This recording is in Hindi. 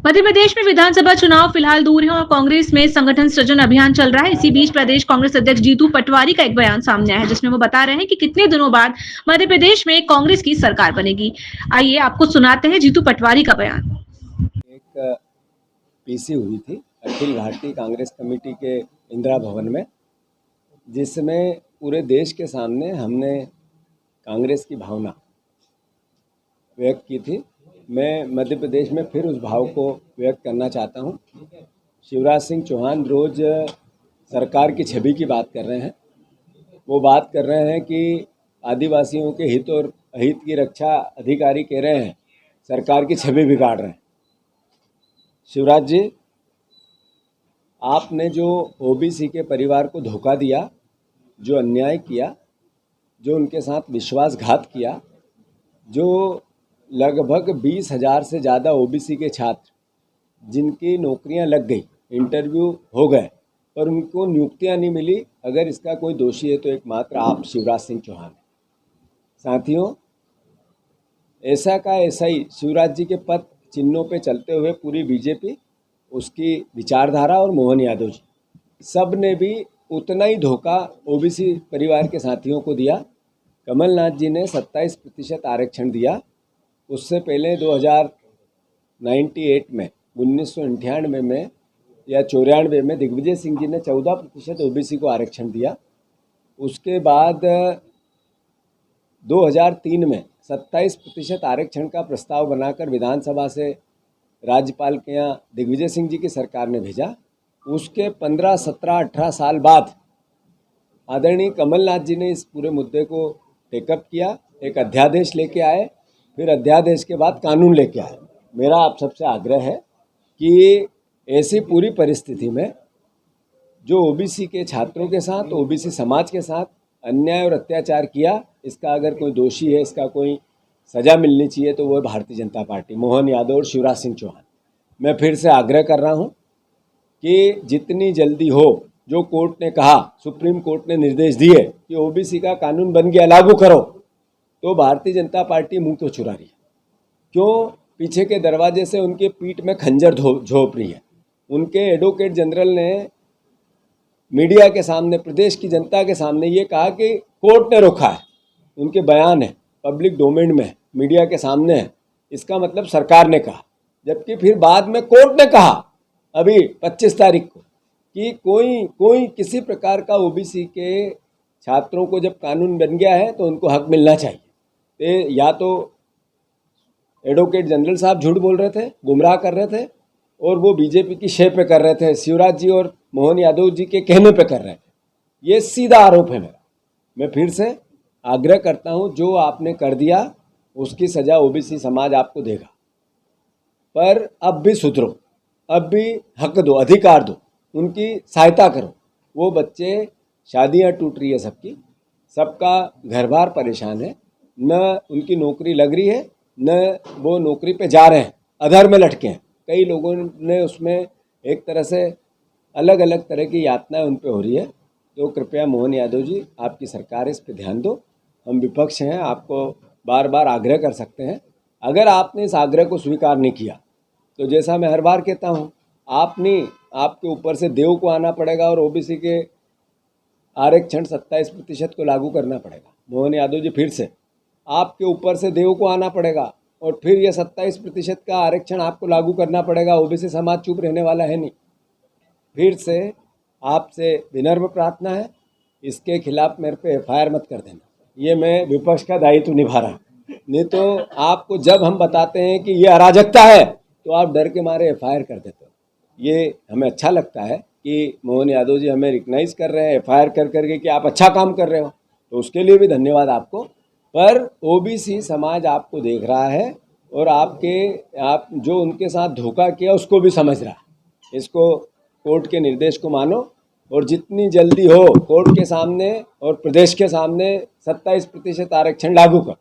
मध्य प्रदेश में विधानसभा चुनाव फिलहाल दूर है और कांग्रेस में संगठन सृजन अभियान चल रहा है। इसी बीच प्रदेश कांग्रेस अध्यक्ष जीतू पटवारी का एक बयान सामने आया है, जिसमें वो बता रहे हैं कि कितने दिनों बाद मध्य प्रदेश में कांग्रेस की सरकार बनेगी। आइए आपको सुनाते हैं जीतू पटवारी का बयान। एक पीसी हुई थी अखिल भारतीय कांग्रेस कमेटी के इंदिरा भवन में, जिसमें पूरे देश के सामने हमने कांग्रेस की भावना व्यक्त की थी। मैं मध्य प्रदेश में फिर उस भाव को व्यक्त करना चाहता हूं। शिवराज सिंह चौहान रोज़ सरकार की छवि की बात कर रहे हैं। वो बात कर रहे हैं कि आदिवासियों के हित और अहित की रक्षा अधिकारी कह रहे हैं सरकार की छवि बिगाड़ रहे हैं। शिवराज जी, आपने जो ओबीसी के परिवार को धोखा दिया, जो अन्याय किया, जो उनके साथ विश्वासघात किया, जो लगभग 20,000 से ज़्यादा ओबीसी के छात्र जिनकी नौकरियां लग गई, इंटरव्यू हो गए, पर उनको नियुक्तियां नहीं मिली, अगर इसका कोई दोषी है तो एकमात्र आप शिवराज सिंह चौहान हैं। साथियों, ऐसा का ऐसा ही शिवराज जी के पद चिन्हों पे चलते हुए पूरी बीजेपी, उसकी विचारधारा और मोहन यादव जी सब ने भी उतना ही धोखा ओबीसी परिवार के साथियों को दिया। कमलनाथ जी ने 27% आरक्षण दिया। उससे पहले 2098 में 1998 में या 94 में दिग्विजय सिंह जी ने 14% ओबीसी को आरक्षण दिया। उसके बाद 2003 में 27% आरक्षण का प्रस्ताव बनाकर विधानसभा से राज्यपाल के यहाँ दिग्विजय सिंह जी की सरकार ने भेजा। उसके 15, 17, 18 साल बाद आदरणीय कमलनाथ जी ने इस पूरे मुद्दे को टेकअप किया, एक अध्यादेश लेके आए, फिर अध्यादेश के बाद कानून लेके आए। मेरा आप सबसे आग्रह है कि ऐसी पूरी परिस्थिति में जो ओबीसी के छात्रों के साथ, ओबीसी समाज के साथ अन्याय और अत्याचार किया, इसका अगर कोई दोषी है, इसका कोई सज़ा मिलनी चाहिए, तो वो है भारतीय जनता पार्टी, मोहन यादव और शिवराज सिंह चौहान। मैं फिर से आग्रह कर रहा हूँ कि जितनी जल्दी हो, जो कोर्ट ने कहा, सुप्रीम कोर्ट ने निर्देश दिए कि ओबीसी का कानून बन गया, लागू करो, तो भारतीय जनता पार्टी मुंह क्यों चुरा रही है? क्यों पीछे के दरवाजे से उनके पीठ में खंजर झोंप रही है? उनके एडवोकेट जनरल ने मीडिया के सामने, प्रदेश की जनता के सामने ये कहा कि कोर्ट ने रोका है। उनके बयान है, पब्लिक डोमेन में, मीडिया के सामने है। इसका मतलब सरकार ने कहा, जबकि फिर बाद में कोर्ट ने कहा अभी 25 तारीख को कि कोई किसी प्रकार का ओबीसी के छात्रों को जब कानून बन गया है तो उनको हक मिलना चाहिए। तो या तो एडवोकेट जनरल साहब झूठ बोल रहे थे, गुमराह कर रहे थे, और वो बीजेपी की शे पे कर रहे थे, शिवराज जी और मोहन यादव जी के कहने पे कर रहे थे। ये सीधा आरोप है मेरा। मैं फिर से आग्रह करता हूँ, जो आपने कर दिया उसकी सज़ा ओबीसी समाज आपको देगा, पर अब भी सुधरो, अब भी हक दो, अधिकार दो, उनकी सहायता करो। वो बच्चे, शादियाँ टूट रही है सबकी, सबका घर बार परेशान है, न उनकी नौकरी लग रही है, न वो नौकरी पे जा रहे हैं, अधर में लटके हैं। कई लोगों ने उसमें एक तरह से अलग अलग तरह की यातनाएं उन पे हो रही है। तो कृपया मोहन यादव जी, आपकी सरकार इस पे ध्यान दो। हम विपक्ष हैं, आपको बार बार आग्रह कर सकते हैं। अगर आपने इस आग्रह को स्वीकार नहीं किया तो जैसा मैं हर बार कहता हूँ, आप नहीं, आपके ऊपर से देव को आना पड़ेगा और ओबीसी के आरक्षण 27% को लागू करना पड़ेगा। मोहन यादव जी, फिर से आपके ऊपर से देव को आना पड़ेगा और फिर ये 27% का आरक्षण आपको लागू करना पड़ेगा। ओबीसी समाज चुप रहने वाला है नहीं। फिर से आपसे विनम्र प्रार्थना है, इसके खिलाफ मेरे पे FIR मत कर देना। ये मैं विपक्ष का दायित्व निभा रहा हूँ, नहीं तो आपको जब हम बताते हैं कि ये अराजकता है तो आप डर के मारे FIR कर देते हो। ये हमें अच्छा लगता है कि मोहन यादव जी हमें रिकग्नाइज़ कर रहे हैं FIR कर करके कि आप अच्छा काम कर रहे हो, तो उसके लिए भी धन्यवाद आपको। पर ओबीसी समाज आपको देख रहा है और आप जो उनके साथ धोखा किया उसको भी समझ रहा है। इसको, कोर्ट के निर्देश को मानो और जितनी जल्दी हो कोर्ट के सामने और प्रदेश के सामने 27% आरक्षण लागू करो।